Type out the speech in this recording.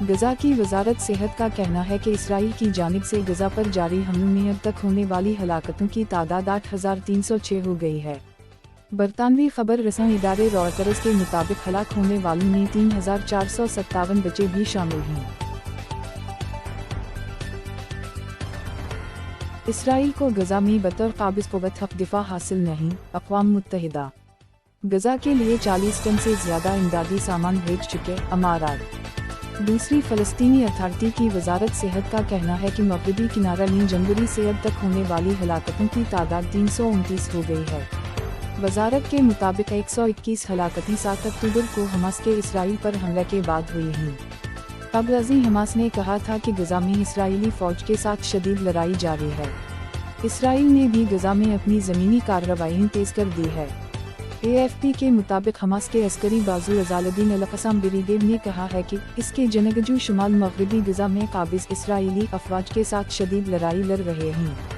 غزہ کی وزارت صحت کا کہنا ہے کہ اسرائیل کی جانب سے غزہ پر جاری حملوں میں اب تک ہونے والی ہلاکتوں کی تعداد 8,306 ہو گئی ہے۔ برطانوی خبر رساں ادارے روئٹرز کے مطابق ہلاک ہونے والوں میں 3,457 بچے بھی شامل ہیں۔ اسرائیل کو غزہ میں بطور قابض قوت حق دفاع حاصل نہیں، اقوام متحدہ غزہ کے لیے 40 ٹن سے زیادہ امدادی سامان بھیج چکے، امارات۔ دوسری فلسطینی اتھارٹی کی وزارت صحت کا کہنا ہے کہ مغربی کنارہ میں جنوری سے اب تک ہونے والی ہلاکتوں کی تعداد 329 ہو گئی ہے۔ وزارت کے مطابق 121 ہلاکتیں 7 اکتوبر کو حماس کے اسرائیل پر حملے کے بعد ہوئی ہیں۔ قبل ازیں حماس نے کہا تھا کہ غزہ میں اسرائیلی فوج کے ساتھ شدید لڑائی جاری ہے۔ اسرائیل نے بھی غزہ میں اپنی زمینی کارروائیاں تیز کر دی ہے۔ AFP کے مطابق حماس کے عسکری بازو عزال الدین القسام بریگیڈ نے کہا ہے کہ اس کے جنگجو شمال مغربی غزہ میں قابض اسرائیلی افواج کے ساتھ شدید لڑائی لڑ رہے ہیں۔